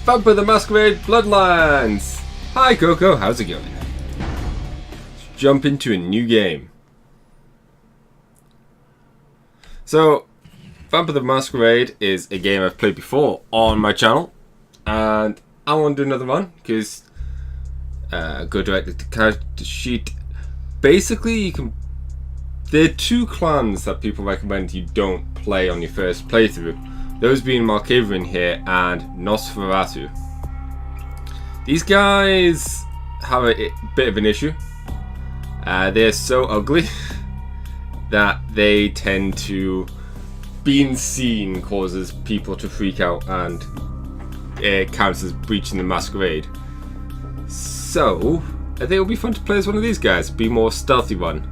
Vampire the Masquerade Bloodlines! Hi Coco, how's it going? Let's jump into a new game. So, Vampire the Masquerade is a game I've played before on my channel, and I want to do another one because go directly to character sheet. Basically, you can. There are two clans that people recommend you don't play on your first playthrough. Those being Masquerade here and Nosferatu. These guys have a bit of an issue. They're so ugly that they tend to, being seen causes people to freak out, and it counts as breaching the Masquerade. So I think it'll be fun to play as one of these guys. Be more stealthy one.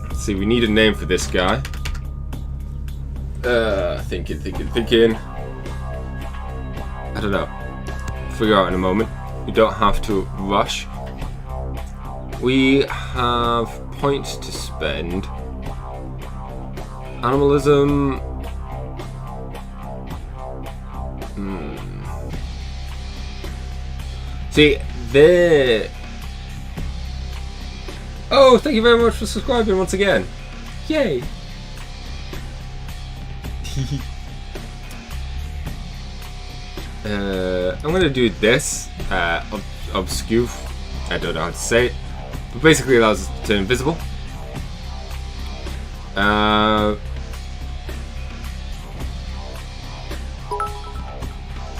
Let's see, we need a name for this guy. Thinking. I don't know. Figure out in a moment. We don't have to rush. We have points to spend. Animalism. See, there. Oh, thank you very much for subscribing once again. Yay! I'm gonna do this. Obscure. I don't know how to say it. But basically allows us to turn invisible.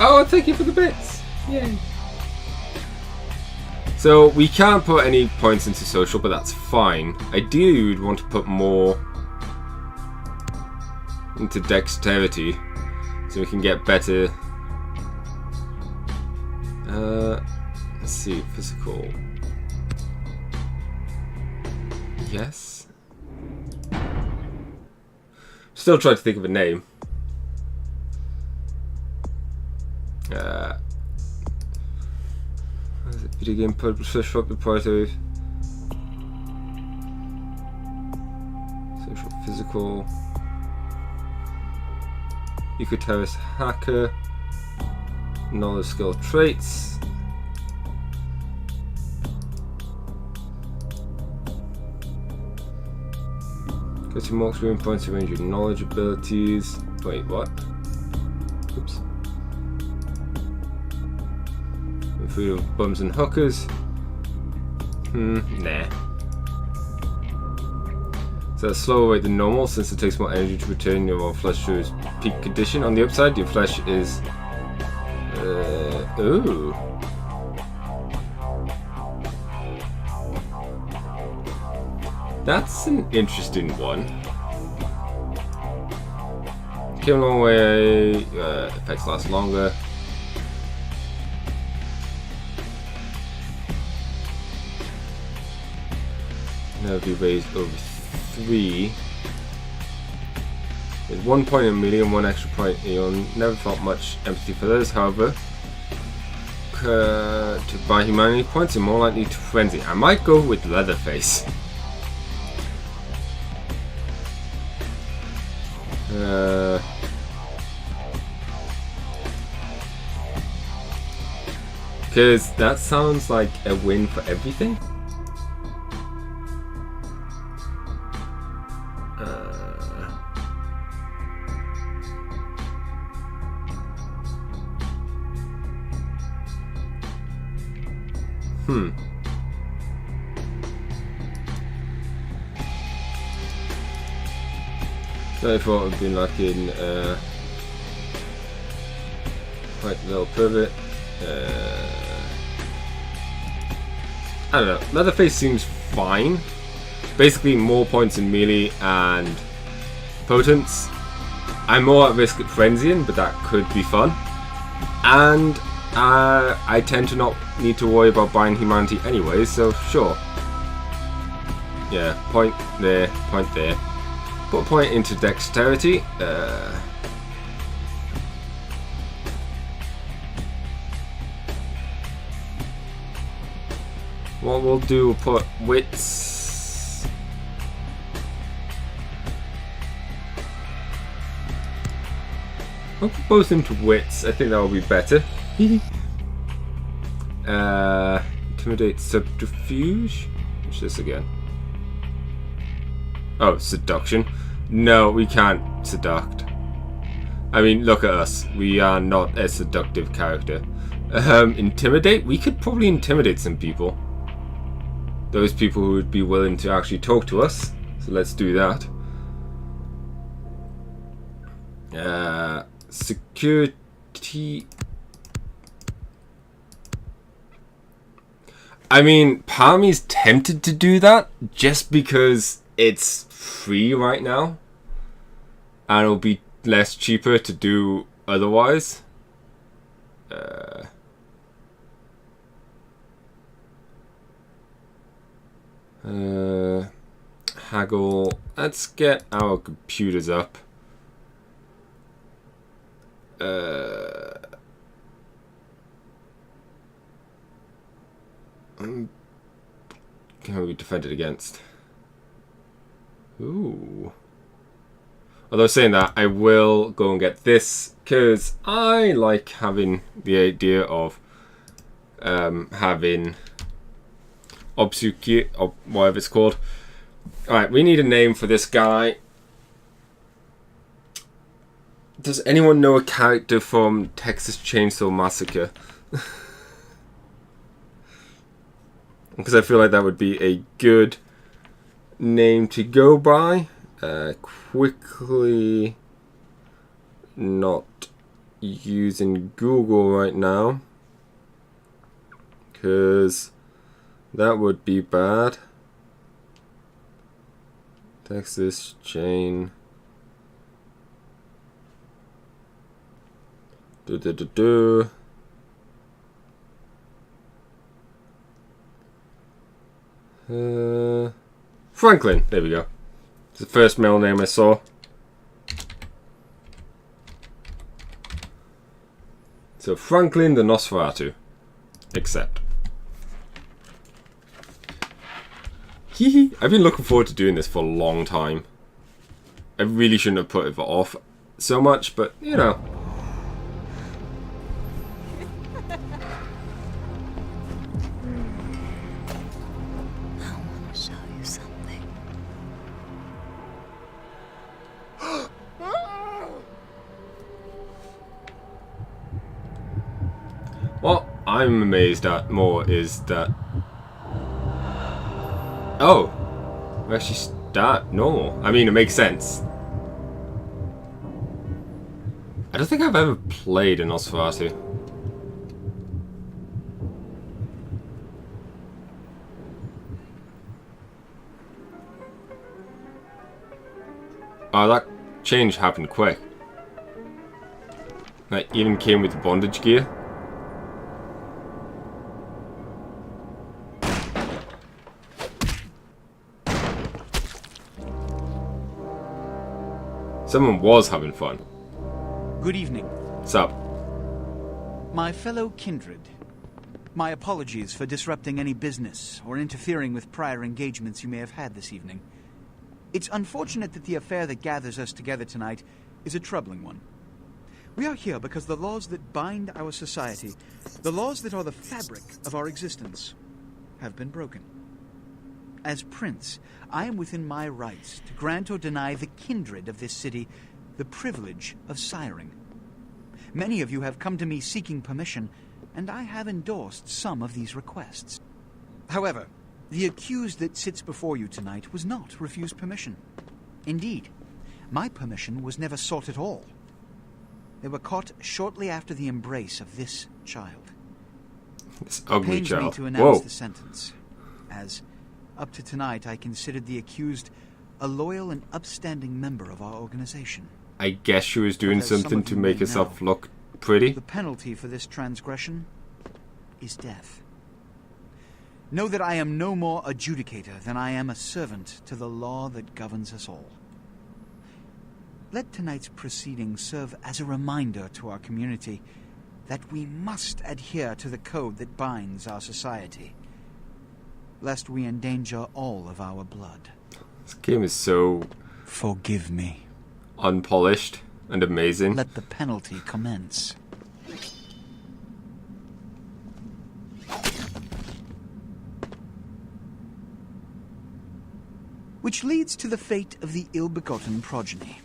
Oh, thank you for the bits. Yay. So we can't put any points into social, but that's fine. Ideally, we'd want to put more into dexterity, so we can get better. Let's see, physical. Yes. Still trying to think of a name. Video game publisher up the prototype. Social, physical. Eco-terrorist hacker. Knowledge, skill, traits. Go to more experience points to range your knowledge abilities. Wait, what? Oops. Food of bums and hookers. Nah. So that's slower rate than normal since it takes more energy to return your flesh to its peak condition. On the upside, your flesh is. Ooh. That's an interesting one. Came a long way. Effects last longer. Now be raised over 3. With 1 point in melee and 1 extra point Eon. Never felt much empathy for those, however. To buy humanity points and more likely to frenzy. I might go with Leatherface. Because that sounds like a win for everything. So I thought I'd been like in quite a little pivot. I don't know. Leatherface seems fine. Basically, more points in melee and potence. I'm more at risk at frenzying, but that could be fun. And I tend to not need to worry about buying humanity anyway, so sure. Yeah, point there, point there. Put a point into dexterity. What we'll do, we'll put wits. I'll put both into wits. I think that will be better. Intimidate, subterfuge. What's this again? Oh, seduction. No, we can't seduct. I mean, look at us. We are not a seductive character. Intimidate? We could probably intimidate some people. Those people who would be willing to actually talk to us. So let's do that. Security. I mean, part of me is tempted to do that just because it's free right now. And it'll be less cheaper to do otherwise. Haggle. Let's get our computers up. Can we defend it against? Ooh. Although saying that, I will go and get this because I like having the idea of having obfuscate or whatever it's called. Alright, we need a name for this guy. Does anyone know a character from Texas Chainsaw Massacre? Because I feel like that would be a good name to go by. Quickly not using Google right now because that would be bad. Texas Chain. Franklin. There we go. It's the first male name I saw. So Franklin the Nosferatu. Accept. I've been looking forward to doing this for a long time. I really shouldn't have put it off so much, but you know. I want to show you something. What I'm amazed at more is that... Oh! We actually start normal. I mean, it makes sense. I don't think I've ever played a Nosferatu. Oh, that change happened quick. That even came with the bondage gear. Someone was having fun. Good evening. What's up? My fellow kindred. My apologies for disrupting any business or interfering with prior engagements you may have had this evening. It's unfortunate that the affair that gathers us together tonight is a troubling one. We are here because the laws that bind our society, the laws that are the fabric of our existence, have been broken. As Prince, I am within my rights to grant or deny the kindred of this city the privilege of siring. Many of you have come to me seeking permission, and I have endorsed some of these requests. However, the accused that sits before you tonight was not refused permission. Indeed, my permission was never sought at all. They were caught shortly after the embrace of this child. This ugly It pains child. me to announce Whoa. the sentence, as up to tonight I considered the accused a loyal and upstanding member of our organization. I guess she was doing But as some something of to you make may herself know, look pretty. The penalty for this transgression is death. Know that I am no more adjudicator than I am a servant to the law that governs us all. Let tonight's proceedings serve as a reminder to our community that we must adhere to the code that binds our society, lest we endanger all of our blood. This game is so Forgive me. unpolished. and amazing. Let the penalty commence. Which leads to the fate of the ill-begotten progeny.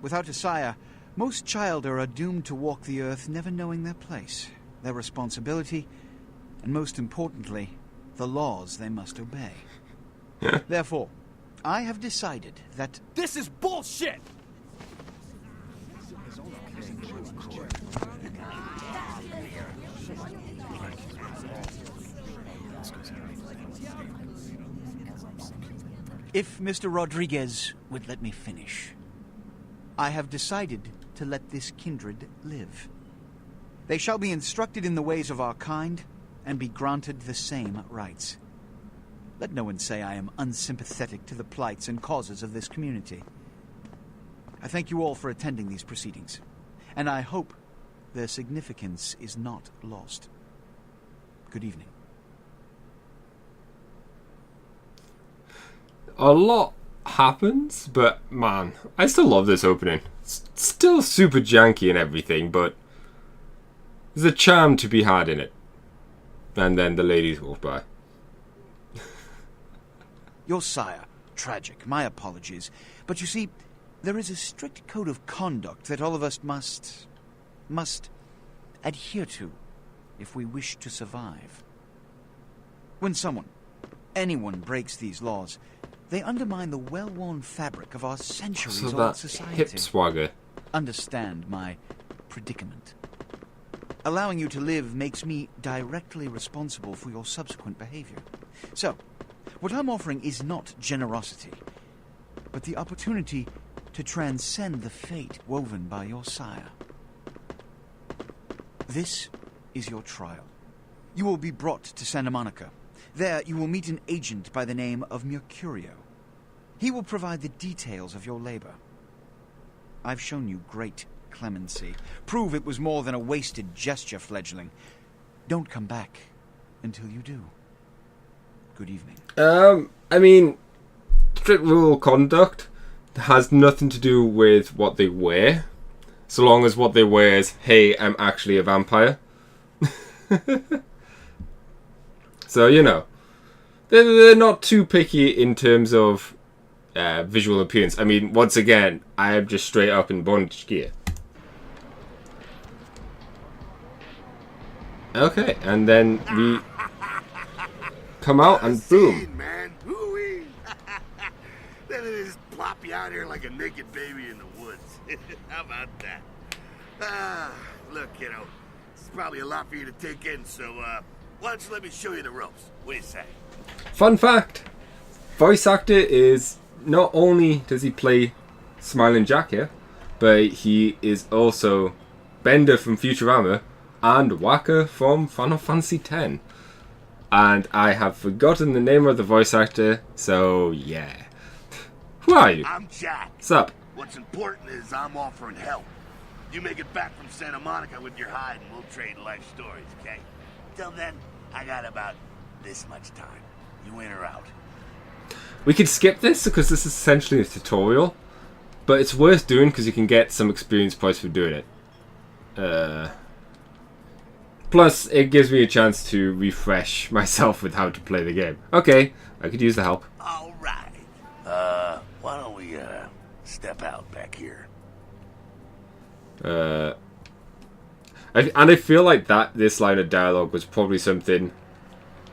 Without a sire, most childer are doomed to walk the earth never knowing their place, their responsibility, and most importantly, the laws they must obey. Therefore, I have decided that... This is bullshit! If Mr. Rodriguez would let me finish, I have decided to let this kindred live. They shall be instructed in the ways of our kind and be granted the same rights. Let no one say I am unsympathetic to the plights and causes of this community. I thank you all for attending these proceedings, and I hope their significance is not lost. Good evening. A lot happens, but man, I still love this opening. It's still super janky and everything, but there's a charm to be had in it. And then the ladies walk by. Your sire, tragic, my apologies. But you see, there is a strict code of conduct that all of us must adhere to if we wish to survive. When anyone breaks these laws, they undermine the well-worn fabric of our centuries-old society. Hip swagger. Understand my predicament. Allowing you to live makes me directly responsible for your subsequent behavior. So, what I'm offering is not generosity, but the opportunity to transcend the fate woven by your sire. This is your trial. You will be brought to Santa Monica. There, you will meet an agent by the name of Mercurio. He will provide the details of your labor. I've shown you great clemency. Prove it was more than a wasted gesture, fledgling. Don't come back until you do. Good evening. I mean, strict rule conduct has nothing to do with what they wear, so long as what they wear is, hey, I'm actually a vampire. So, you know, they're not too picky in terms of visual appearance. I mean, once again, I am just straight up in bondage gear. Okay, and then we come out and boom. Man. Hoo-wee. Then they just plop you out here like a naked baby in the woods. How about that? Look, kiddo, it's probably a lot for you to take in, so why don't you let me show you the ropes? What do you say? Fun fact, voice actor is, not only does he play Smiling Jack here, but he is also Bender from Futurama and Waka from Final Fantasy X. And I have forgotten the name of the voice actor, so yeah. Who are you? I'm Jack. What's up? What's important is I'm offering help. You make it back from Santa Monica with your hide and we'll trade life stories, okay? Till then, I got about this much time. You in or out? We could skip this because this is essentially a tutorial, but it's worth doing because you can get some experience points for doing it. Plus, it gives me a chance to refresh myself with how to play the game. Okay, I could use the help. All right. Why don't we step out back here? I feel like this line of dialogue was probably something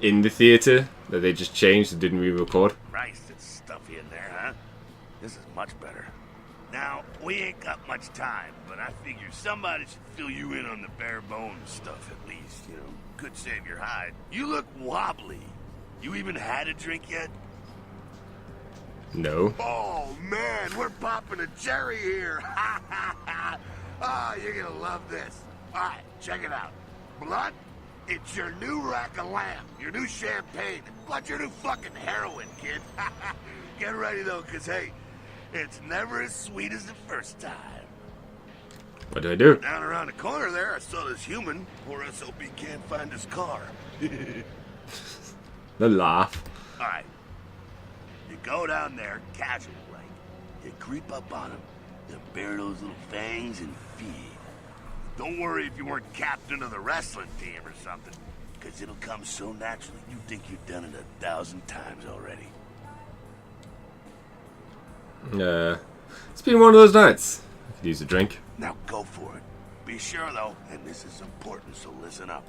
in the theater that they just changed and didn't re-record. Christ, it's stuffy in there, huh? This is much better. Now, we ain't got much time, but I figure somebody should fill you in on the bare bones stuff at least, you know. Could save your hide. You look wobbly. You even had a drink yet? No. Oh, man, we're popping a cherry here. Oh, you're gonna love this. All right, check it out. Blood, it's your new rack of lamb, your new champagne, plus your new fucking heroin, kid. Get ready, though, because, hey, it's never as sweet as the first time. What do I do? Down around the corner there, I saw this human. Poor SOB can't find his car. The laugh. All right. You go down there, casual like. You creep up on him. to bare those little fangs and feed. Don't worry if you weren't captain of the wrestling team or something, because it'll come so naturally you think you've done it 1,000 times already. It's been one of those nights. I could use a drink. Now go for it. Be sure, though, and this is important, so listen up.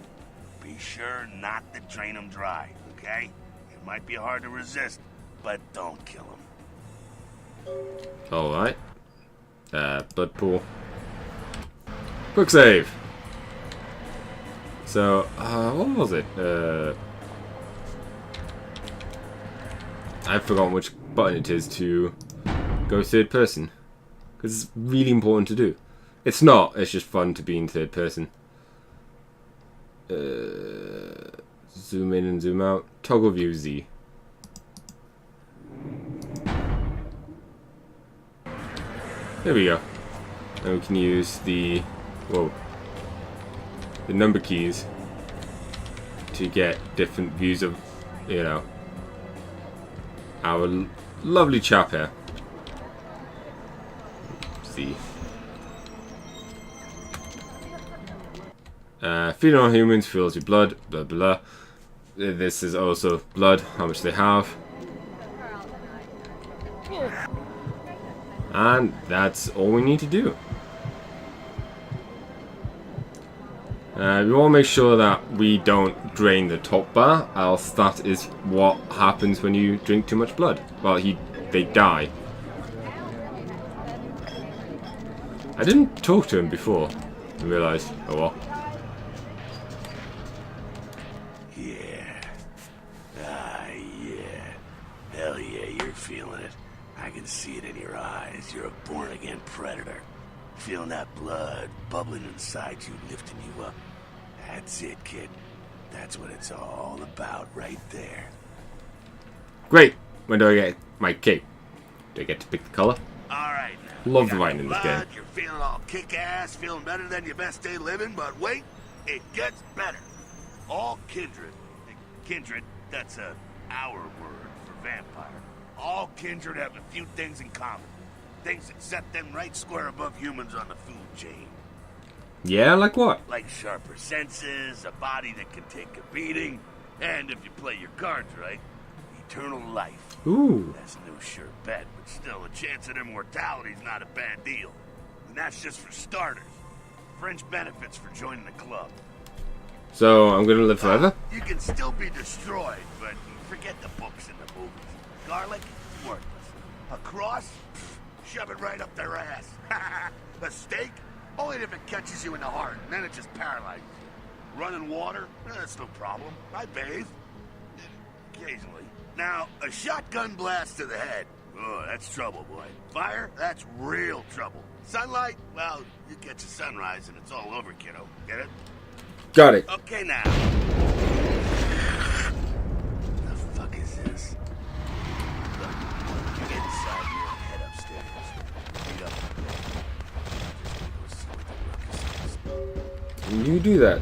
Be sure not to drain them dry, okay? It might be hard to resist, but don't kill them. Alright. Blood pool. Quick save. So, what was it? I've forgotten which button it is to go third person. Because it's really important to do. It's not, it's just fun to be in third person. Zoom in and zoom out. Toggle view Z. There we go. And we can use the number keys to get different views of, you know, our lovely chap here. See. Feeding on humans fuels your blood, blah blah. This is also blood, how much they have. And that's all we need to do. We want to make sure that we don't drain the top bar, else that is what happens when you drink too much blood. Well, they die. I didn't talk to him before. I realised, oh well. Yeah. Ah, yeah. Hell yeah, you're feeling it. I can see it in your eyes. You're a born-again predator. Feeling that blood bubbling inside you, lifting you up. That's it, kid. That's what it's all about right there. Great! When do I get my cape? Do I get to pick the colour? Alright now. Love the writing in this game. You're feeling all kick-ass, feeling better than your best day living, but wait, it gets better. All kindred. Kindred, that's our word for vampire. All kindred have a few things in common. Things that set them right square above humans on the food chain. Yeah, like what? Like sharper senses, a body that can take a beating, and if you play your cards right, eternal life. Ooh. That's no sure bet, but still, a chance at immortality's not a bad deal. And that's just for starters. Fringe benefits for joining the club. So, I'm gonna live forever? You can still be destroyed, but forget the books and the movies. Garlic, worthless. A cross? Shove it right up their ass. A steak? Only if it catches you in the heart, and then it just paralyzes you. Running water? That's no problem. I bathe. Occasionally. Now, a shotgun blast to the head. Oh, that's trouble, boy. Fire? That's real trouble. Sunlight? Well, you catch a sunrise and it's all over, kiddo. Get it? Got it. Okay, now. The fuck is this? Look, you get inside here and head upstairs. Meet up. Just gonna go see what the ruckus is. You do that.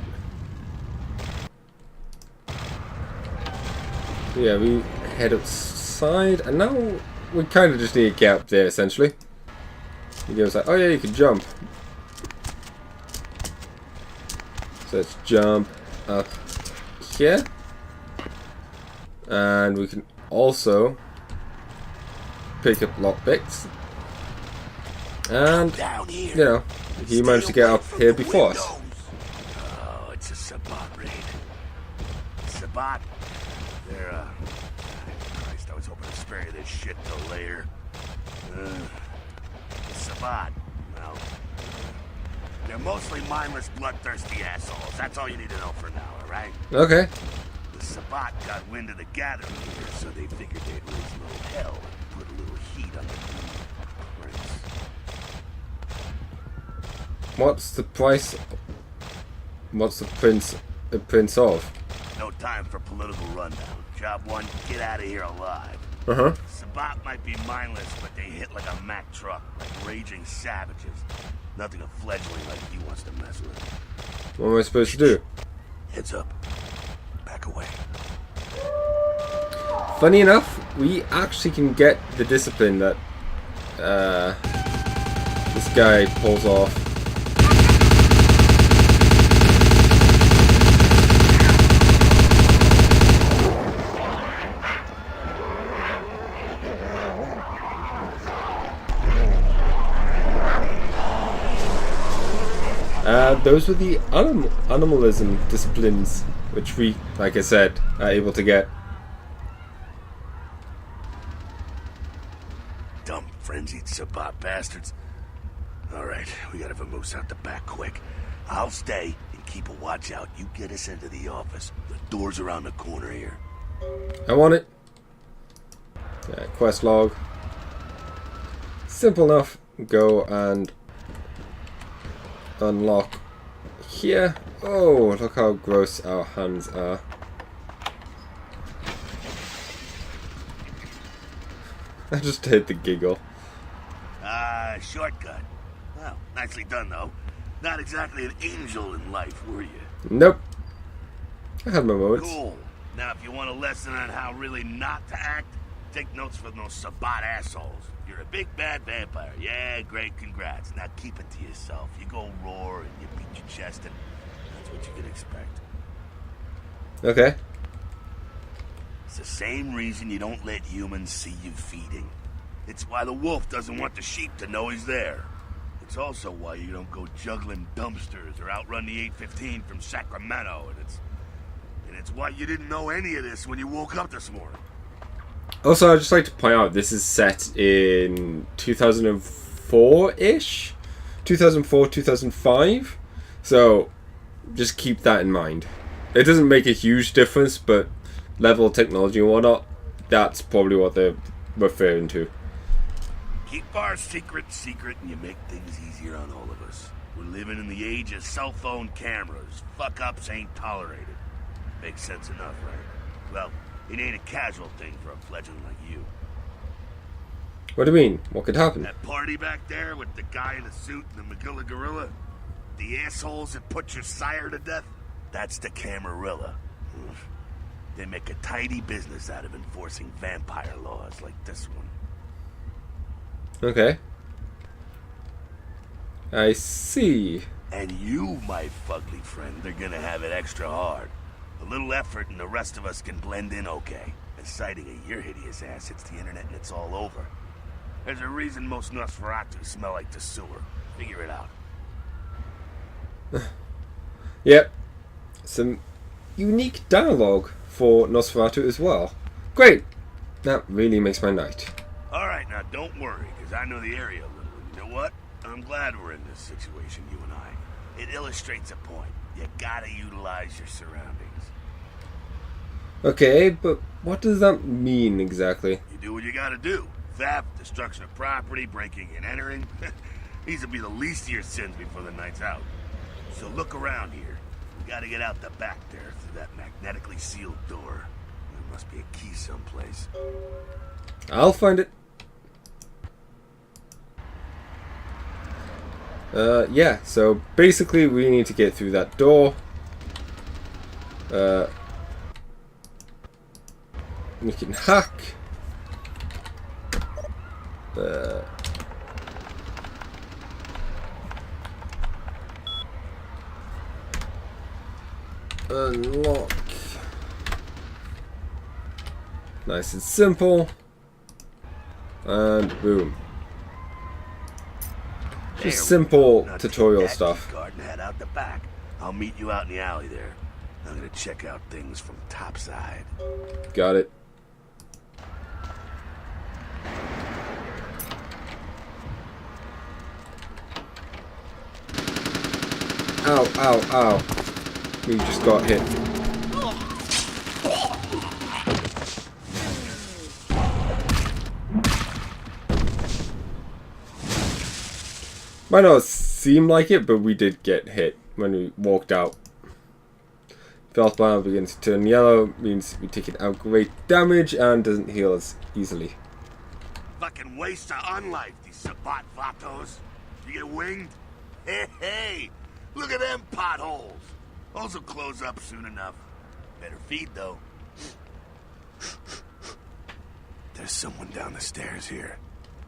Yeah, we head outside, and now we kind of just need to get up there, essentially. He goes like, oh yeah, you can jump. So let's jump up here. And we can also pick up lockpicks. And, Down here. you know, he managed to get up here before us. Oh, it's a Sabbat raid. Sabbat? They're, Christ, I was hoping to spare you this shit till later. The Sabbat, well, they're mostly mindless, bloodthirsty assholes. That's all you need to know for now, alright? Okay. The Sabbat got wind of the gathering here, so they figured they'd raise a little hell and put a little heat on the prince. What's the price? What's the prince of? No time for political rundown. Job one, get out of here alive. Uh-huh. Sabbat might be mindless, but they hit like a Mack truck, like raging savages. Nothing a fledgling like you wants to mess with. What am I supposed to do? Heads up. Back away. Funny enough, we actually can get the discipline that this guy pulls off. Those were the animalism disciplines, which we, like I said, are able to get. Dumb, frenzied Sabbat bastards. Alright, we gotta vamoose out the back quick. I'll stay and keep a watch out. You get us into the office. The door's around the corner here. I want it. Yeah, quest log. Simple enough. Go and unlock here. Oh, look how gross our hands are. I just hit the giggle. Shortcut. Well, nicely done, though. Not exactly an angel in life, were you? Nope. I had my moments. Cool. Now, if you want a lesson on how really not to act, take notes from those Sabbat assholes. You're a big bad vampire. Yeah, great, congrats. Now keep it to yourself. You go roar and you beat your chest, and that's what you can expect. Okay. It's the same reason you don't let humans see you feeding. It's why the wolf doesn't want the sheep to know he's there. It's also why you don't go juggling dumpsters or outrun the 815 from Sacramento, and it's why you didn't know any of this when you woke up this morning. Also, I'd just like to point out this is set in 2004-ish? 2004, 2005? So, just keep that in mind. It doesn't make a huge difference, but level of technology and whatnot, that's probably what they're referring to. Keep our secret, and you make things easier on all of us. We're living in the age of cell phone cameras. Fuck-ups ain't tolerated. Makes sense enough, right? Well, it ain't a casual thing for a fledgling like you. What do you mean? What could happen? That party back there with the guy in the suit and the Magilla gorilla? The assholes that put your sire to death? That's the Camarilla. They make a tidy business out of enforcing vampire laws like this one. Okay. I see. And you, my fugly friend, are gonna have it extra hard. A little effort and the rest of us can blend in okay. And citing your hideous ass hits the internet and it's all over. There's a reason most Nosferatu smell like the sewer. Figure it out. Yep. Some unique dialogue for Nosferatu as well. Great. That really makes my night. Alright, now don't worry, because I know the area a little. And you know what? I'm glad we're in this situation, you and I. It illustrates a point. You gotta utilize your surroundings. Okay, but what does that mean exactly? You do what you gotta do. Theft, destruction of property, breaking and entering. These will be the least of your sins before the night's out. So look around here. We gotta get out the back there through that magnetically sealed door. There must be a key someplace. I'll find it. Yeah, so basically we need to get through that door. We can hack. Unlock. Nice and simple. And boom. Just simple tutorial stuff. Guard and head out the back. I'll meet you out in the alley there. I'm gonna check out things from topside. Got it. Ow, ow, ow. We just got hit. Might not seem like it, but we did get hit when we walked out. Health bar begins to turn yellow, means we take out great damage and doesn't heal us easily. Fucking waste of unlife, these Sabbat vatos. You get winged? Hey, look at them potholes. Those will close up soon enough. Better feed, though. There's someone down the stairs here.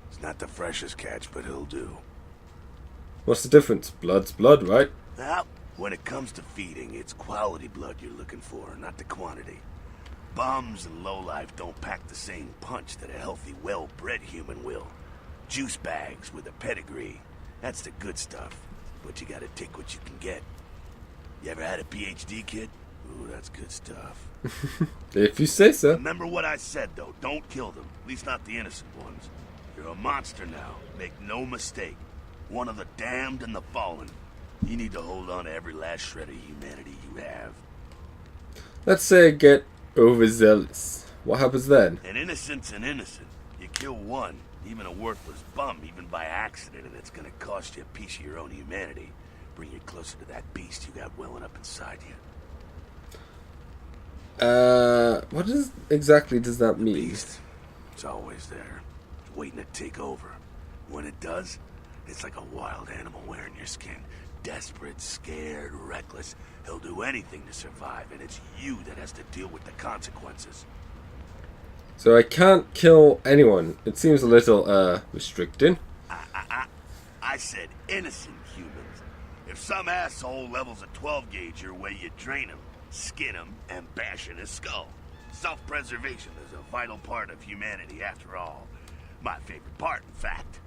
It's not the freshest catch, but he'll do. What's the difference? Blood's blood, right? Now, when it comes to feeding, it's quality blood you're looking for, not the quantity. Bums and lowlife don't pack the same punch that a healthy, well-bred human will. Juice bags with a pedigree. That's the good stuff. But you gotta take what you can get. You ever had a PhD, kid? Ooh, that's good stuff. If you say so. Remember what I said, though. Don't kill them. At least not the innocent ones. You're a monster now. Make no mistake. One of the damned and the fallen. You need to hold on to every last shred of humanity you have. Let's say I get overzealous. What happens then? An innocent's an innocent. You kill one, even a worthless bum, even by accident, and it's gonna cost you a piece of your own humanity. Bring you closer to that beast you got welling up inside you. What exactly does that mean? Beast, it's always there, waiting to take over. When it does, it's like a wild animal wearing your skin. Desperate, scared, reckless. He'll do anything to survive, and it's you that has to deal with the consequences. So I can't kill anyone. It seems a little, restricting. I said innocent humans. If some asshole levels a 12 gauge your way, you drain him, skin him, and bash in his skull. Self-preservation is a vital part of humanity, after all. My favorite part, in fact.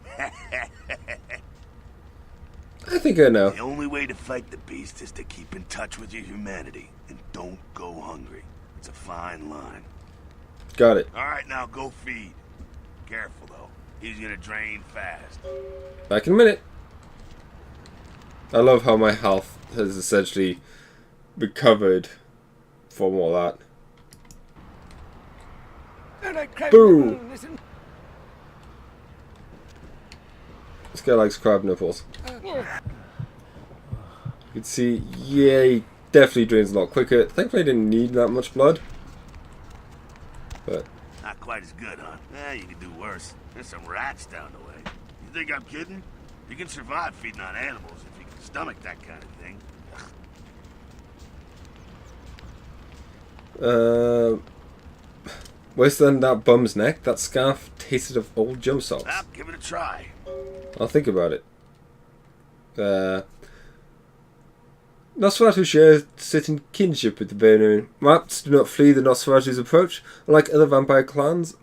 I think I know. The only way to fight the beast is to keep in touch with your humanity, and don't go hungry. It's a fine line. Got it. Alright, now go feed. Careful, though. He's gonna drain fast. Back in a minute. I love how my health has essentially recovered from all that. Boom! This guy likes crab nipples. You can see, yeah, he definitely drains a lot quicker. Thankfully I didn't need that much blood. But Not quite as good, huh? You could do worse. There's some rats down the way. You think I'm kidding? You can survive feeding on animals if you can stomach that kind of thing. Worse than that bum's neck, that scarf tasted of old jump salts. Well, give it a try. I'll think about it. Nosferatu shares certain kinship with the Bernard. Rats do not flee the Nosferatu's approach, unlike other vampire clans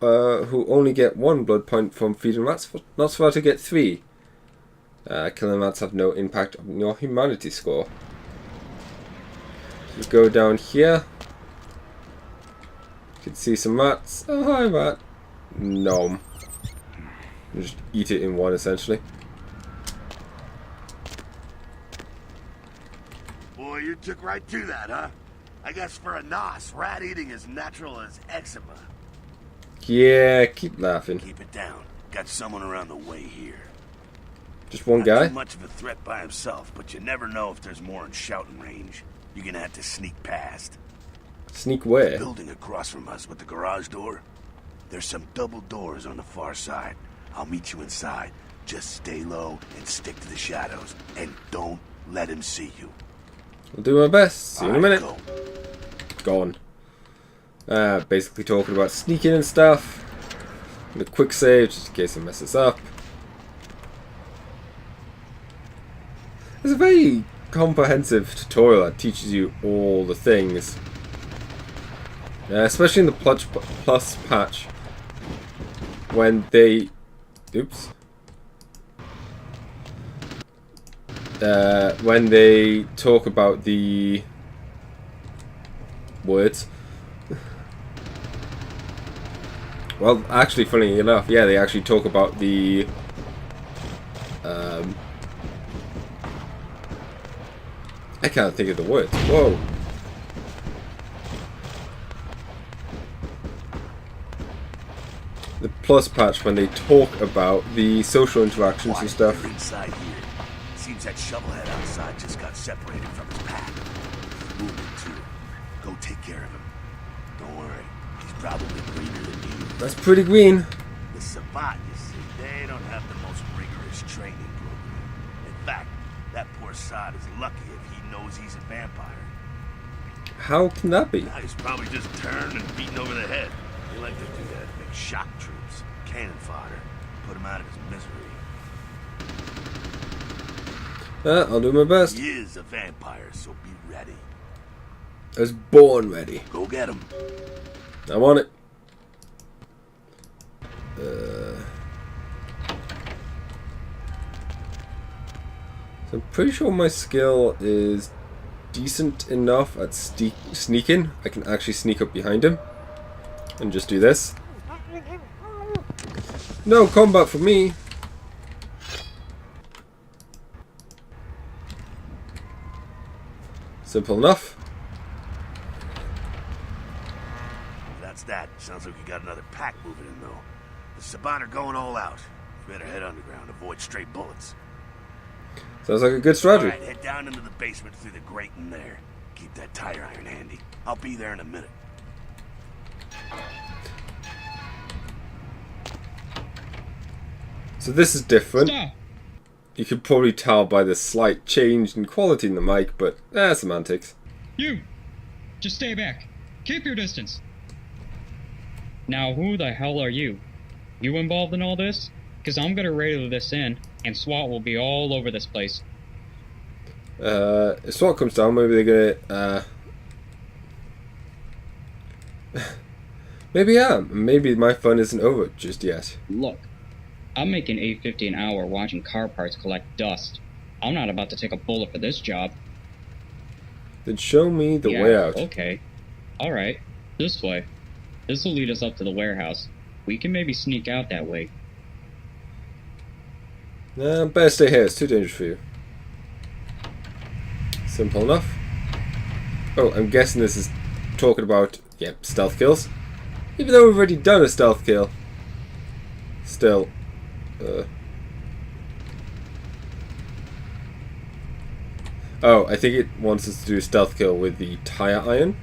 who only get 1 blood point from feeding rats. Nosferatu get 3. Killing rats have no impact on your humanity score. So we go down here. You can see some rats. Oh, hi, rat. Nom. Just eat it in one, essentially. Boy, you took right to that, huh? I guess for a Nos, rat eating is natural as eczema. Yeah, keep laughing. Keep it down. Got someone around the way here. Just one Not guy? too much of a threat by himself, but you never know if there's more in shouting range. You're gonna have to sneak past. Sneak where? Building across from us with the garage door. There's some double doors on the far side. I'll meet you inside. Just stay low and stick to the shadows. And don't let him see you. I'll do my best. See you in a minute. Go. Gone. Basically talking about sneaking and stuff. And a quick save just in case I mess this up. It's a very comprehensive tutorial that teaches you all the things. Especially in the plus patch. When they... Oops. When they talk about the words. Well, actually, funny enough, yeah, they actually talk about the I can't think of the words. Whoa. The plus patch when they talk about the social interactions and stuff. You're inside here. Seems that shovelhead outside just got separated from his pack. He's moving too. Go take care of him. Don't worry. He's probably greener than you. That's pretty green. The Savant, you see, they don't have the most rigorous training program. In fact, that poor sod is lucky if he knows he's a vampire. How can that be? Now he's probably just turned and beaten over the head. They like to do that. Make shock troops, cannon fodder, put him out of his misery. I'll do my best. He is a vampire, so be ready. I was born ready. Go get him. I want it. So I'm pretty sure my skill is decent enough at sneaking. I can actually sneak up behind him and just do this. No combat for me. Simple enough. That's that. Sounds like you got another pack moving in, though. The Sabat are going all out. You better head underground. Avoid straight bullets. Sounds like a good strategy. Alright, head down into the basement through the grate in there. Keep that tire iron handy. I'll be there in a minute. So this is different. Stop. You could probably tell by the slight change in quality in the mic, but semantics. You! Just stay back. Keep your distance. Now, who the hell are you? You involved in all this? Because I'm gonna radio this in, and SWAT will be all over this place. If SWAT comes down, maybe they're gonna, maybe I am. Maybe my fun isn't over just yet. Look, I'm making $8.50 an hour watching car parts collect dust. I'm not about to take a bullet for this job. Then show me the Yeah, way out. Okay. Alright. This way. This will lead us up to the warehouse. We can maybe sneak out that way. Better stay here. It's too dangerous for you. Simple enough. Oh, I'm guessing this is talking about, stealth kills. Even though we've already done a stealth kill. Still. Oh, I think it wants us to do a stealth kill with the tire iron.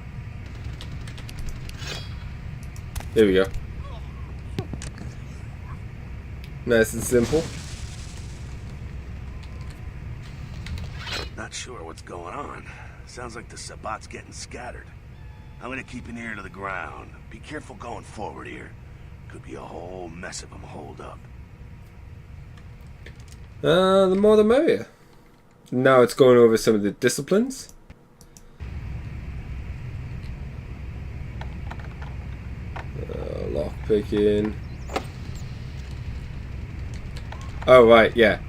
There we go. Nice and simple. Not sure what's going on. Sounds like the Sabat's getting scattered. I'm gonna keep an ear to the ground. Be careful going forward here. Could be a whole mess of them holed up. The more the merrier. Now it's going over some of the disciplines. Lockpicking. Oh right, yeah.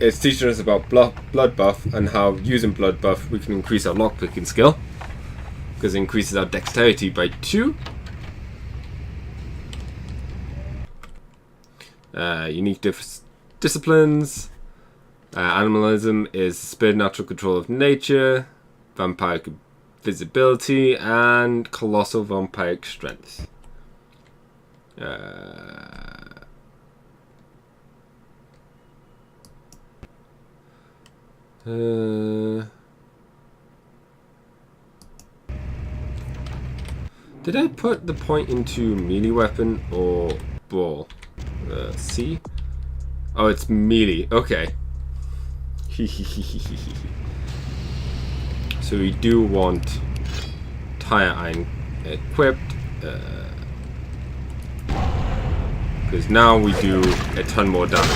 It's teaching us about blood buff and how using blood buff we can increase our lockpicking skill. Because it increases our dexterity by 2. Unique disciplines. Animalism is supernatural control of nature. Vampiric visibility and colossal vampiric strength. Did I put the point into melee weapon or brawl? C? Oh, it's melee. Okay. So we do want tire iron equipped. Because now we do a ton more damage.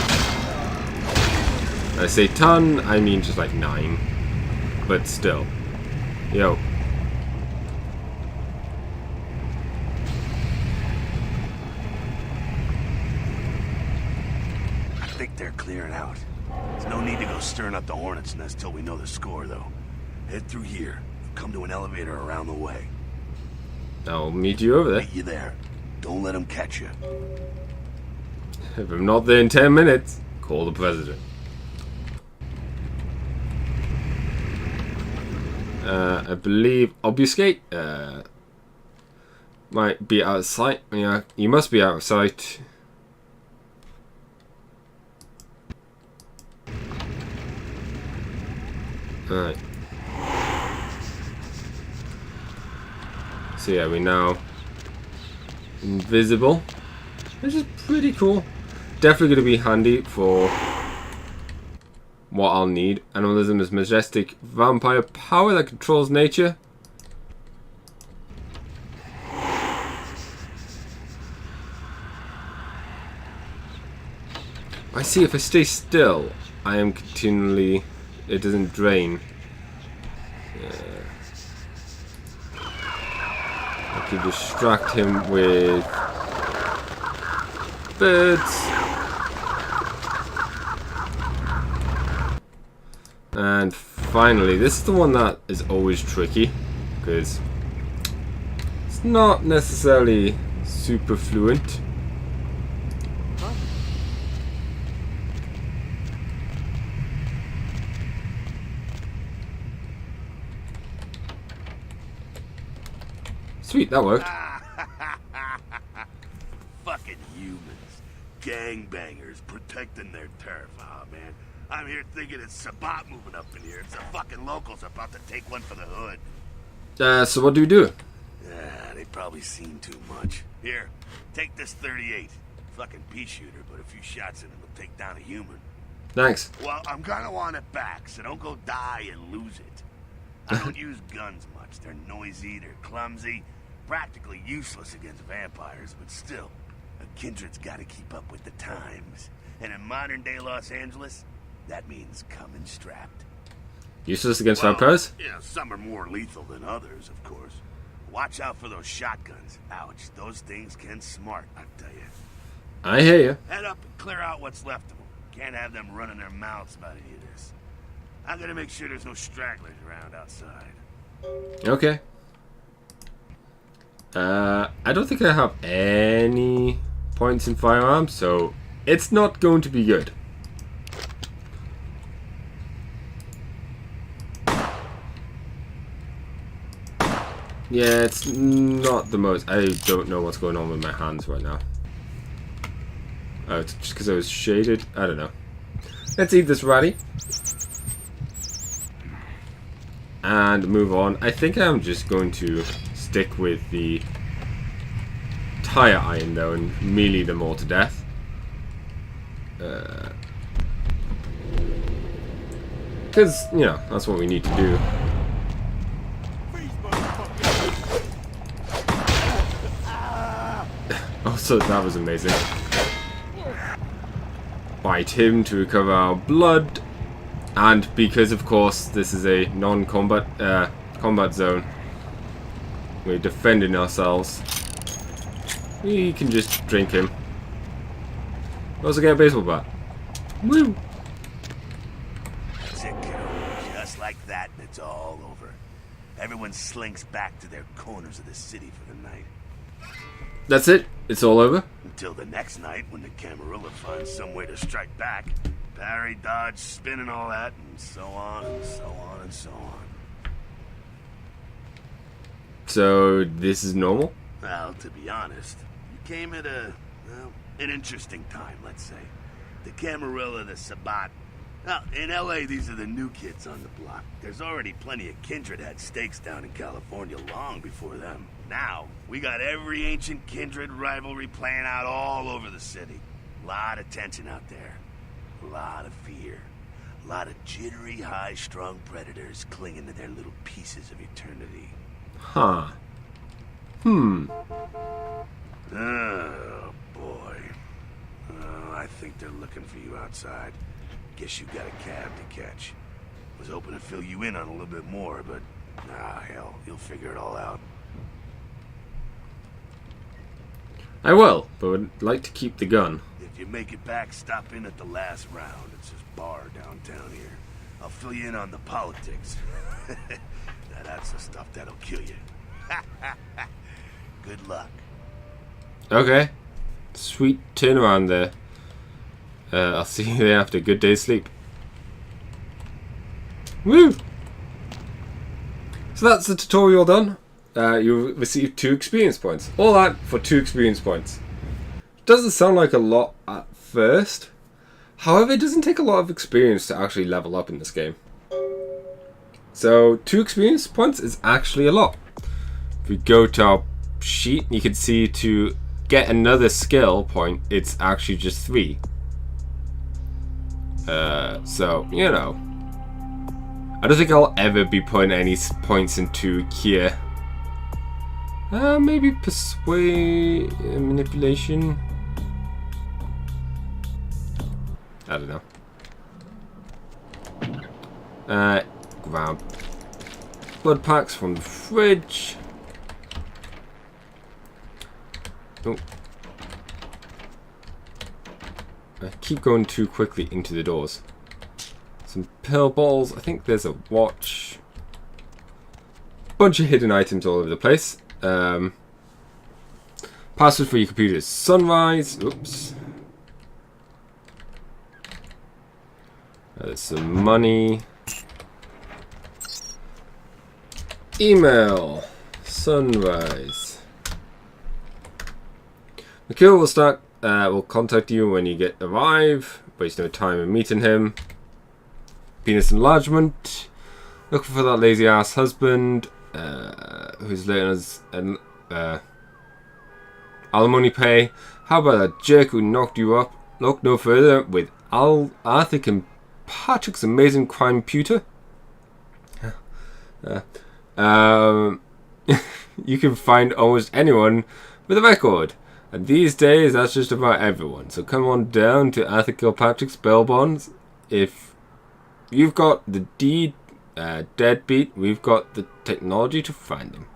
When I say ton, I mean just like 9. But still. Yo. I think they're clearing out. There's no need to go stirring up the hornet's nest till we know the score, though. Head through here. Come to an elevator around the way. I'll meet you over there. Meet you there. Don't let them catch you. If I'm not there in 10 minutes, call the president. I believe obfuscate might be out of sight. Yeah, you must be out of sight. Alright. So yeah, we're now invisible, which is pretty cool. Definitely going to be handy for what I'll need. Animalism is majestic vampire power that controls nature. I see if I stay still, I am continually it doesn't drain. I could distract him with birds. And finally, this is the one that is always tricky because it's not necessarily super fluent. Sweet, that worked. Fucking humans. Gangbangers protecting their turf. Oh, man. I'm here thinking it's Sabat moving up in here. It's the fucking locals about to take one for the hood. So what do we do? They probably seen too much. Here, take this 38. Fucking pea shooter, but a few shots in it will take down a human. Thanks. Well, I'm gonna want it back, so don't go die and lose it. I don't use guns much. They're noisy, they're clumsy, practically useless against vampires, but still, a kindred's gotta keep up with the times. And in modern-day Los Angeles, that means coming strapped. Useless against vampires? Yeah, some are more lethal than others, of course. Watch out for those shotguns. Ouch, those things can smart, I tell you. I hear you. Head up and clear out what's left of them. Can't have them running their mouths about any of this. I'm gonna make sure there's no stragglers around outside. Okay. I don't think I have any points in firearms, so it's not going to be good. Yeah, it's not the most. I don't know what's going on with my hands right now. Oh, it's just because I was shaded. I don't know. Let's eat this ratty. And move on. I think I'm just going to stick with the tire iron though and melee them all to death. Because, you know, that's what we need to do. Also, that was amazing. Bite him to recover our blood. And because, of course, this is a non-combat combat zone, we're defending ourselves. We can just drink him. Also get a baseball bat. Woo! That's it, kiddo. Just like that, and it's all over. Everyone slinks back to their corners of the city for the night. That's it? It's all over? Until the next night, when the Camarilla finds some way to strike back. Parry, dodge, spin, and all that, and so on, and so on, and so on. So, this is normal? Well, to be honest, you came at an interesting time, let's say. The Camarilla, the Sabat. Now, in LA, these are the new kids on the block. There's already plenty of kindred had stakes down in California long before them. Now, we got every ancient kindred rivalry playing out all over the city. A lot of tension out there. A lot of fear. A lot of jittery, high-strung predators clinging to their little pieces of eternity. Huh. Oh, boy. Oh, I think they're looking for you outside. Guess you got a cab to catch. Was hoping to fill you in on a little bit more, but... hell, you'll figure it all out. I will, but would like to keep the gun. If you make it back, stop in at the last round. It's this bar downtown here. I'll fill you in on the politics. Now that's the stuff that'll kill you. Good luck. Okay. Sweet turnaround there. I'll see you there after a good day's sleep. Woo! So that's the tutorial done. You received 2 experience points. All that for 2 experience points. Doesn't sound like a lot at first. However, it doesn't take a lot of experience to actually level up in this game. So 2 experience points is actually a lot. If we go to our sheet, you can see to get another skill point, it's actually just 3. So, you know. I don't think I'll ever be putting any points into here. Maybe persuade, manipulation. I don't know. Grab blood packs from the fridge. Oh. I keep going too quickly into the doors. Some pill balls. I think there's a watch. Bunch of hidden items all over the place. Password for your computer is sunrise. Oops. There's some money. Email. Sunrise. Mikhail will contact you when you arrive. Waste no time in meeting him. Penis enlargement. Looking for that lazy ass husband who's letting us alimony pay. How about that jerk who knocked you up? Look no further with Arthur and Patrick's amazing crime pewter. You can find almost anyone with a record. And these days, that's just about everyone. So come on down to Arthur Kilpatrick's bail bonds. If you've got the deadbeat, we've got the technology to find them.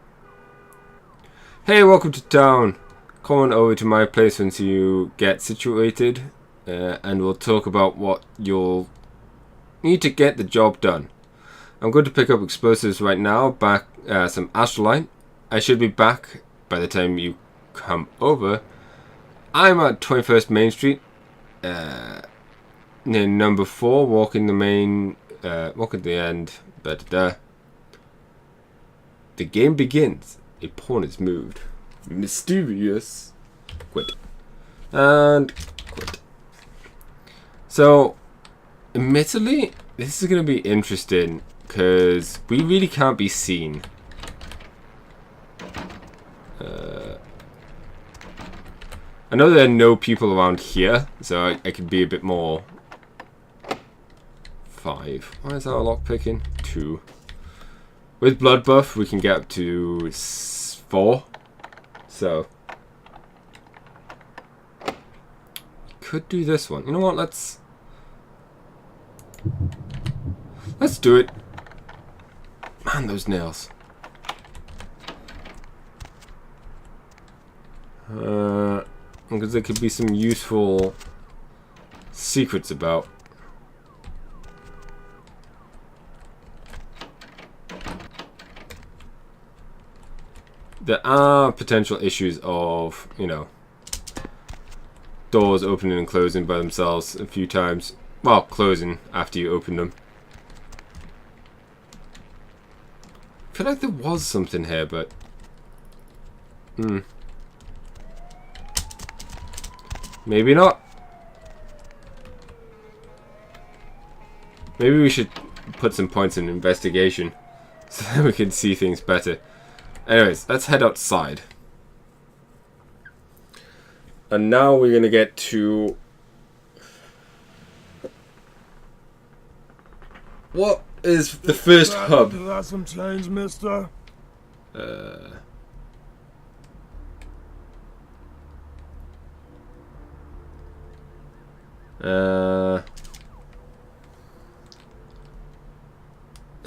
Hey, welcome to town. Come on over to my place once you get situated. And we'll talk about what you'll need to get the job done. I'm going to pick up explosives right now. Back some astrolite. I should be back by the time you come over. I'm at 21st Main Street, near number 4. Walking at the end. The game begins. A pawn is moved. Mysterious. Quit. And quit. So, admittedly, this is going to be interesting because we really can't be seen. I know there are no people around here, so I can be a bit more. 5. Why is that a lock picking? 2. With blood buff, we can get up to 4. So could do this one. You know what? Let's do it. Man, those nails. Because there could be some useful secrets about. There are potential issues of, you know, doors opening and closing by themselves a few times. Well, closing after you open them. I feel like there was something here, but maybe not. Maybe we should put some points in investigation so that we can see things better. Anyways, let's head outside. And now we're gonna get to what is the first hub? Got some change, mister?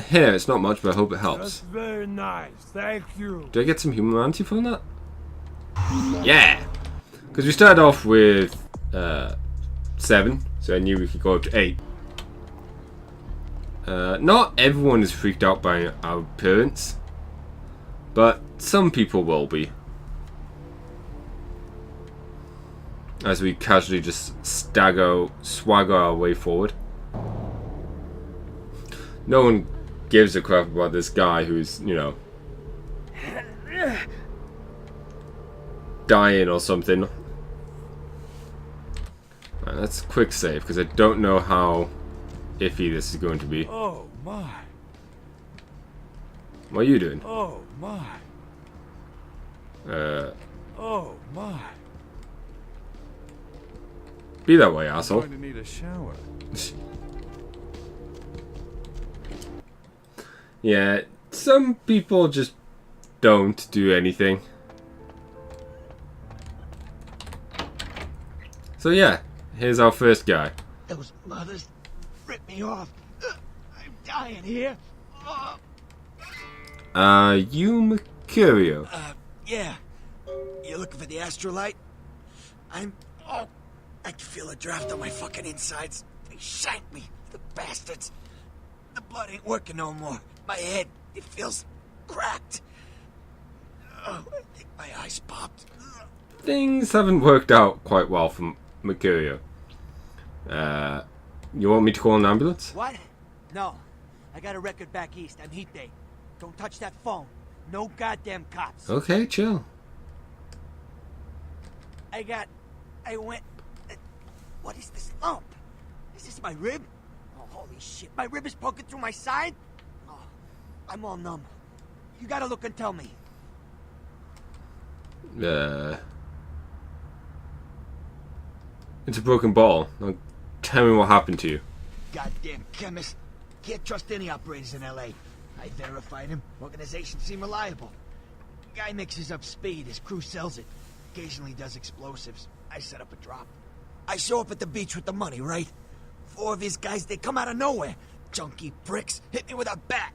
Here, it's not much, but I hope it helps. That's very nice. Thank you. Do I get some humanity from that? Yeah! Because we started off with 7, so I knew we could go up to 8. Not everyone is freaked out by our appearance, but some people will be. As we casually just swagger our way forward. No one gives a crap about this guy who's, you know, dying or something. Right, let's quick save because I don't know how iffy this is going to be. Oh my. What are you doing? Oh my. Oh my. Be that way, asshole. I'm going to need a shower. Yeah, some people just don't do anything. So yeah, here's our first guy. Those mothers ripped me off. I'm dying here. You Mercurio. Yeah. You looking for the astrolite? Oh, I can feel a draft on my fucking insides. They shanked me, the bastards. The blood ain't working no more. My head, it feels cracked. Oh, I think my eyes popped. Things haven't worked out quite well for Mercurio. You want me to call an ambulance? What? No. I got a record back east. I'm Heat Day. Don't touch that phone. No goddamn cops. Okay, chill. I went... What is this lump? Is this my rib? Oh, holy shit. My rib is poking through my side? Oh, I'm all numb. You gotta look and tell me. It's a broken bottle. Now, tell me what happened to you. Goddamn chemist. Can't trust any operators in L.A. I verified him. Organization seem reliable. Guy mixes up speed. His crew sells it. Occasionally does explosives. I set up a drop. I show up at the beach with the money, right? 4 of his guys, they come out of nowhere. Junky pricks. Hit me with a bat.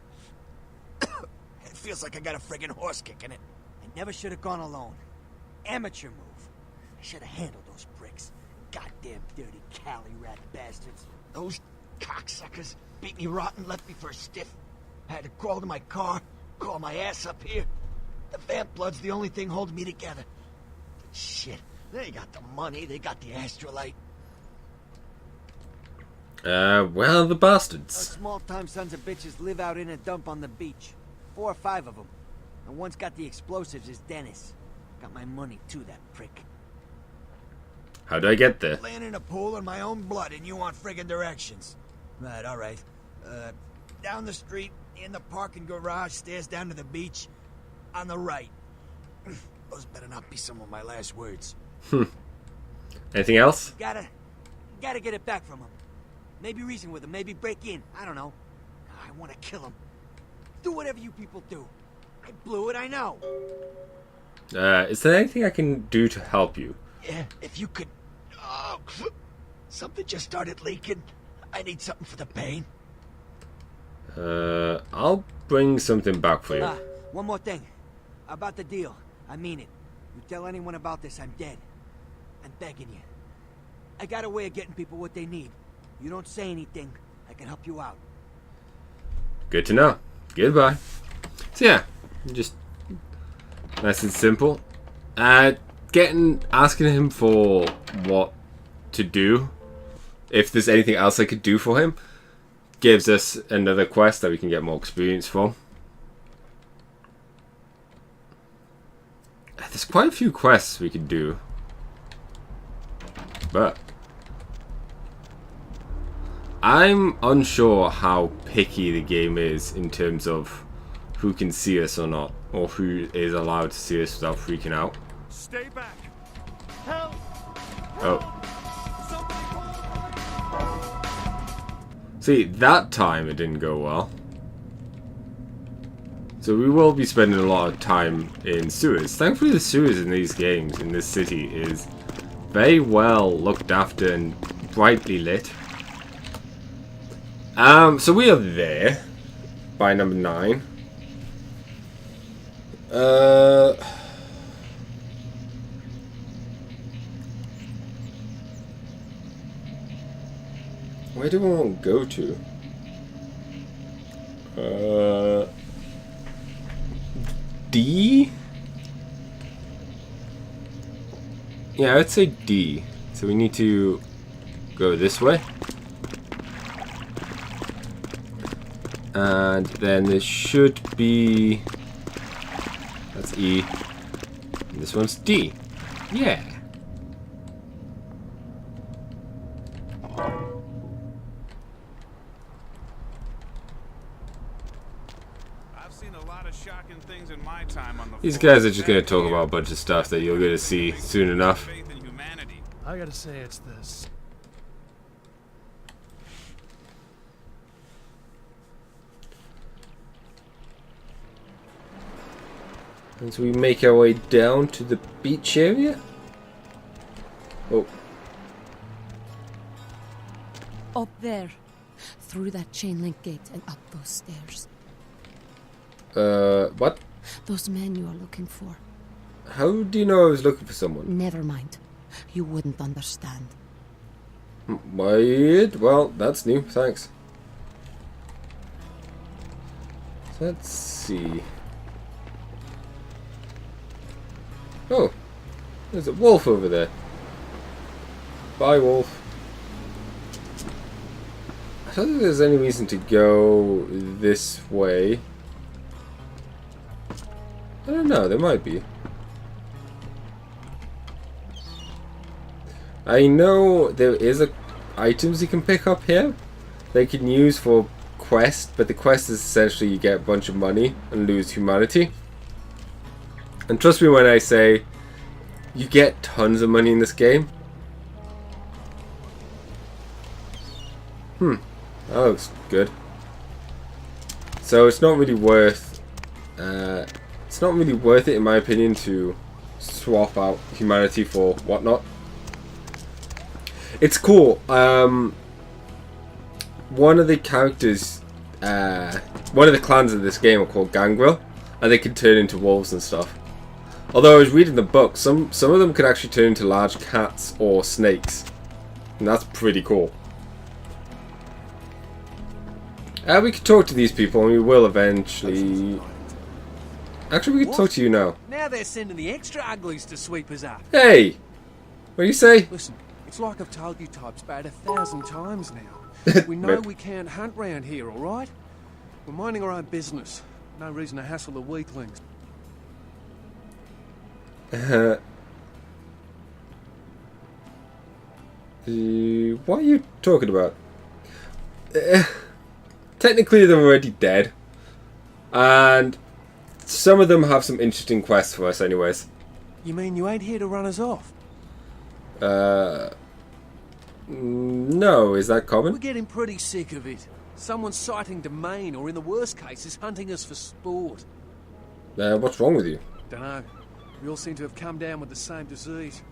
It feels like I got a friggin' horse kicking it. I never should have gone alone. Amateur move. I should have handled those pricks. Goddamn dirty Cali rat bastards. Those cocksuckers beat me rotten, left me for a stiff. I had to crawl to my car, crawl my ass up here. The vamp blood's the only thing holding me together. But shit, they got the money, they got the astrolite. Well, the bastards. Those small-time sons of bitches live out in a dump on the beach. 4 or 5 of them. The one's got the explosives is Dennis. Got my money too, that prick. How do I get there? Laying in a pool in my own blood and you want friggin' directions. Right, alright. Down the street, in the parking garage, stairs down to the beach. On the right. Those better not be some of my last words. Anything else? Gotta get it back from him. Maybe reason with him, maybe break in. I don't know. I want to kill him. Do whatever you people do. I blew it, I know. Is there anything I can do to help you? Yeah, if you could... Oh, something just started leaking. I need something for the pain. I'll bring something back for you. One more thing. About the deal. I mean it. You tell anyone about this, I'm dead. I'm begging you. I got a way of getting people what they need. You don't say anything, I can help you out. Good to know. Goodbye. So yeah, just nice and simple. Asking him for what to do, if there's anything else I could do for him, gives us another quest that we can get more experience from. There's quite a few quests we could do, but I'm unsure how picky the game is in terms of who can see us or not, or who is allowed to see us without freaking out. Stay back. Help! Oh. Somebody See, that time it didn't go well. So we will be spending a lot of time in sewers. Thankfully the sewers in these games, in this city, is very well looked after and brightly lit. So we are there by number 9. Where do I want to go to? D? Yeah, I'd say D. So we need to go this way. And then there should be... That's E. And this one's D. Yeah. I've seen a lot of shocking things in my time on the These force. guys are just going to talk about a bunch of stuff that you're going to see soon enough. Faith in humanity. I gotta say, it's this. As we make our way down to the beach area. Oh. Up there. through that chain link gate and up those stairs. What? Those men you are looking for. How do you know I was looking for someone? Never mind. You wouldn't understand. Weird. Well, that's new. Thanks. Let's see. Oh, there's a wolf over there. Bye, wolf. I don't think there's any reason to go this way. I don't know, there might be. I know there is items you can pick up here. They can use for quest, but the quest is essentially you get a bunch of money and lose humanity. And trust me when I say you get tons of money in this game. That looks good. So it's not really worth it in my opinion to swap out humanity for whatnot. It's cool. One of the characters, one of the clans of this game are called Gangrel, and they can turn into wolves and stuff. Although I was reading the book, some of them can actually turn into large cats or snakes, and that's pretty cool. We could talk to these people, and we will eventually. Actually, we can talk to you now. Now they're sending the extra uglies to sweep us up. Hey, what do you say? Listen, it's like I've told you types about 1,000 times now. We know we can't hunt round here, all right? We're minding our own business. No reason to hassle the weaklings. What are you talking about? Technically, they're already dead, and some of them have some interesting quests for us, anyways. You mean you ain't here to run us off? No, is that common? We're getting pretty sick of it. Someone's citing domain, or in the worst cases, hunting us for sport. What's wrong with you? Dunno. We all seem to have come down with the same disease.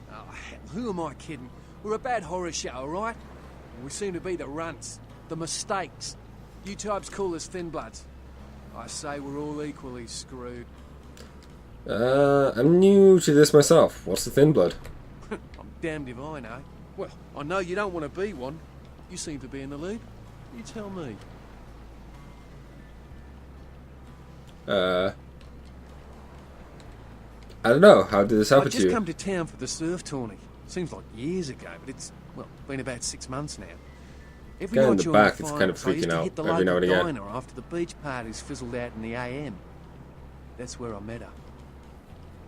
Oh, hell, who am I kidding? We're a bad horror show, alright? We seem to be the runts, the mistakes. You types call us thin bloods. I say we're all equally screwed. I'm new to this myself. What's the thin blood? I'm damned if I know. Well, I know you don't want to be one. You seem to be in the lead. You tell me. I don't know. How did this happen I to just you? come to town for the surf tourney. Seems like years ago, but it's, well, been about 6 months now. Every Guy in night the during back, the it's kind of finals, I used freaking to out hit the every now local and again. diner after the beach parties fizzled out in the AM. That's where I met her.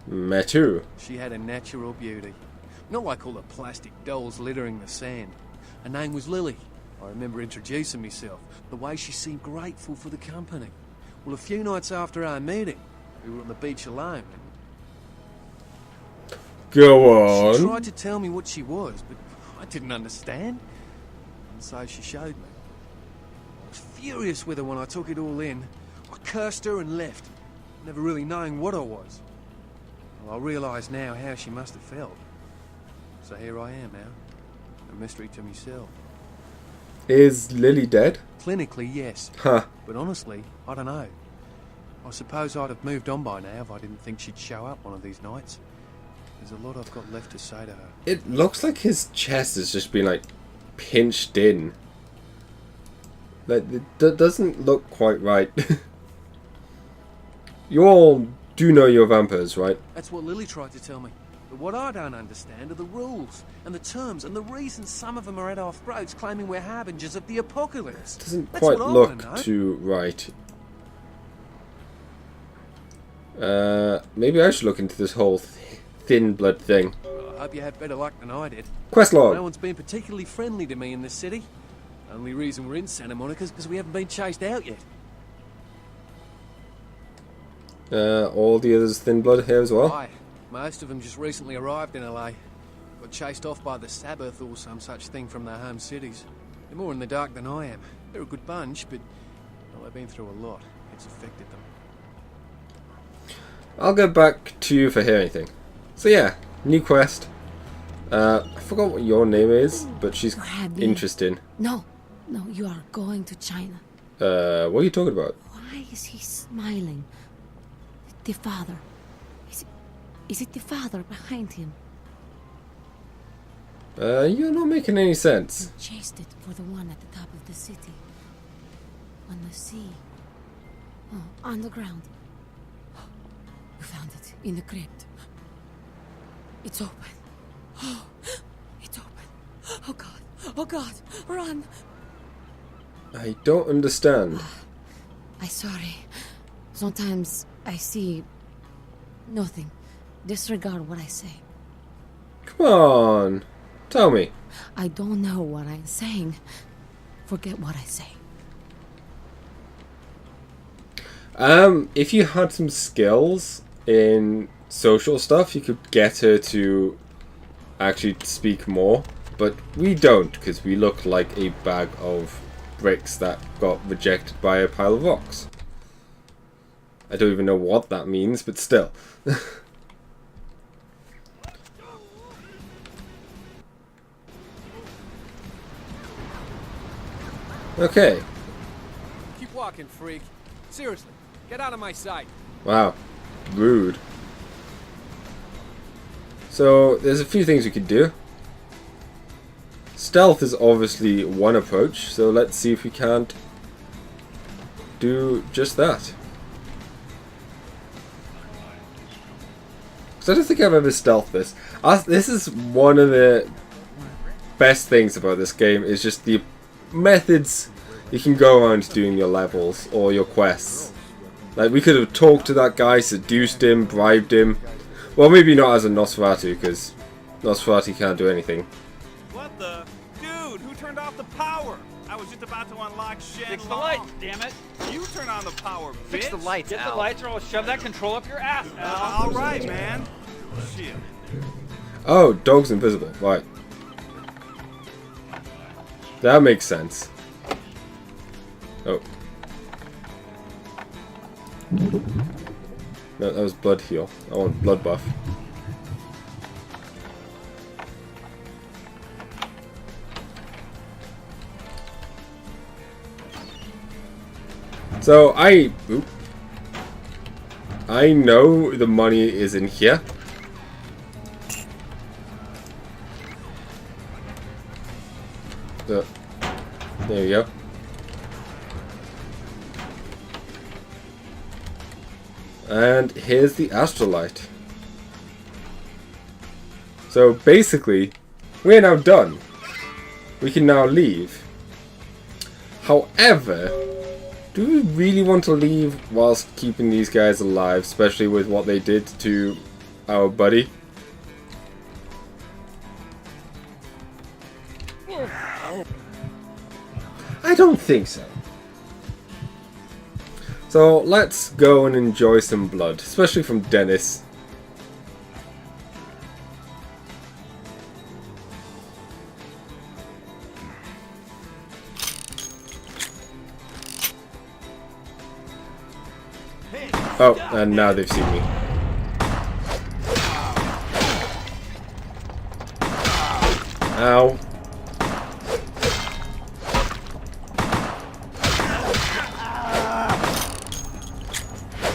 Me too. She had a natural beauty. Not like all the plastic dolls littering the sand. Her name was Lily. I remember introducing myself. The way she seemed grateful for the company. Well, a few nights after our meeting, we were on the beach alone. Go She on. tried to tell me what she was, but I didn't understand. And so she showed me. I was furious with her when I took it all in. I cursed her and left, never really knowing what I was. Well, I realise now how she must have felt. So here I am now, a mystery to myself. Is Lily dead? Clinically, yes. Huh. But honestly, I don't know. I suppose I'd have moved on by now if I didn't think she'd show up one of these nights. There's a lot I've got left to say to her. It looks like his chest has just been like pinched in. Like it doesn't look quite right. You all do know you're vampires, right? That's what Lily tried to tell me. But what I don't understand are the rules and the terms and the reasons some of them are at our throats claiming we're harbingers of the apocalypse. Doesn't That's quite what I wanna look know. too right. Maybe I should look into this whole thin blood thing. Well, I hope you had better luck than I did. Quest log. No one's been particularly friendly to me in this city. Only reason we're in Santa Monica is because we haven't been chased out yet. All the others thin blood here as well. Aye, most of them just recently arrived in LA. Got chased off by the Sabbath or some such thing from their home cities. They're more in the dark than I am. They're a good bunch, but well, they've been through a lot. It's affected them. I'll get back to you if I hear anything. So yeah, new quest. I forgot what your name is, but she's Grab me. interesting. No, No, you are going to China. What are you talking about? Why is he smiling? The father. Is it the father behind him? You're not making any sense. You chased it for the one at the top of the city. On the sea. Oh, on the ground. You found it in the crypt. It's open. Oh, it's open. Oh God. Oh God. Run. I don't understand. I'm sorry. Sometimes I see nothing. Disregard what I say. Come on. Tell me. I don't know what I'm saying. Forget what I say. If you had some skills in social stuff, you could get her to actually speak more. But we don't, because we look like a bag of bricks that got rejected by a pile of rocks. I don't even know what that means, but still. Okay. Keep walking, freak. Seriously, get out of my sight. Wow. Rude. So, there's a few things we could do. Stealth is obviously one approach, so let's see if we can't do just that. Because I don't think I've ever stealthed this. This is one of the best things about this game, is just the methods you can go around doing your levels or your quests. Like, we could have talked to that guy, seduced him, bribed him. Well, maybe not as a Nosferatu, because Nosferatu can't do anything. What the? Dude, who turned off the power? I was just about to unlock Shen Fix the lights, damn it! You turn on the power, bitch. Fix the lights, Get the lights or I'll shove that control up your ass, All right, man. Shit. Oh, dog's invisible. Right. That makes sense. Oh. No, that was blood heal. I want blood buff. So I know the money is in here. There we go. And here's the astrolite. So basically, we're now done. We can now leave. However, do we really want to leave whilst keeping these guys alive, especially with what they did to our buddy? I don't think so. So let's go and enjoy some blood, especially from Dennis. Oh, and now they've seen me. Ow.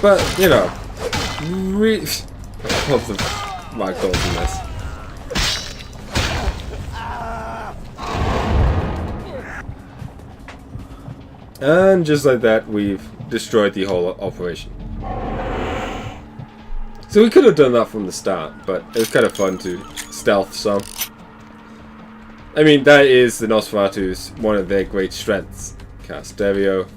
But, you know, really... I love the ragdolls in this. And just like that, we've destroyed the whole operation. So we could have done that from the start, but it was kind of fun to stealth some. I mean, that is the Nosferatu's one of their great strengths. Cast stereo.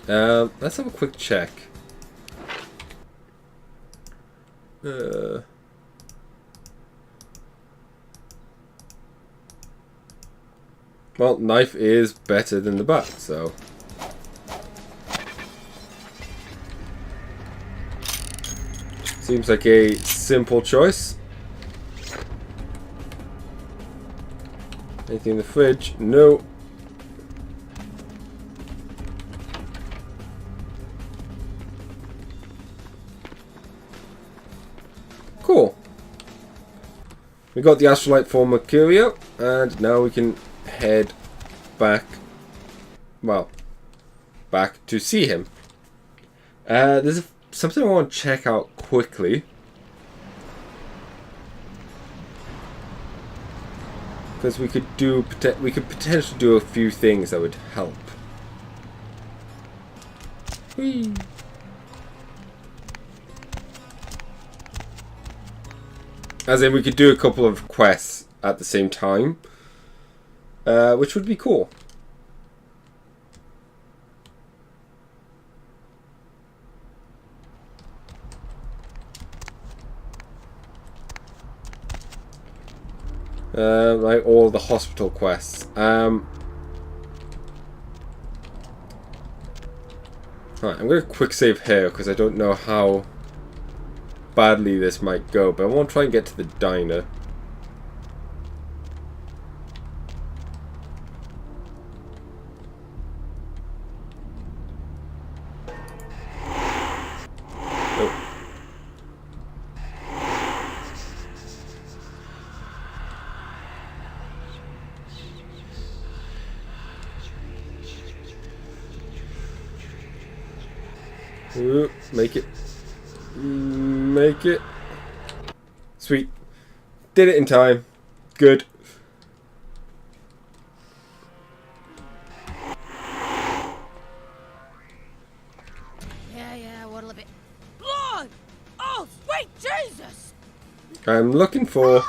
Let's have a quick check. Well, knife is better than the bat, so... Seems like a simple choice. Anything in the fridge? No. Cool. We got the astrolite for Mercurio, and now we can head back, well, back to see him. There's something I want to check out quickly. Because we could potentially do a few things that would help. Whee. As in, we could do a couple of quests at the same time, which would be cool. Like all the hospital quests. Right, I'm going to quick save here because I don't know how badly this might go, but I want to try and get to the diner. Ooh, make it. Make it. Sweet. Did it in time. Good. Yeah, what'll it be? Blood! Oh, sweet Jesus! I'm looking for...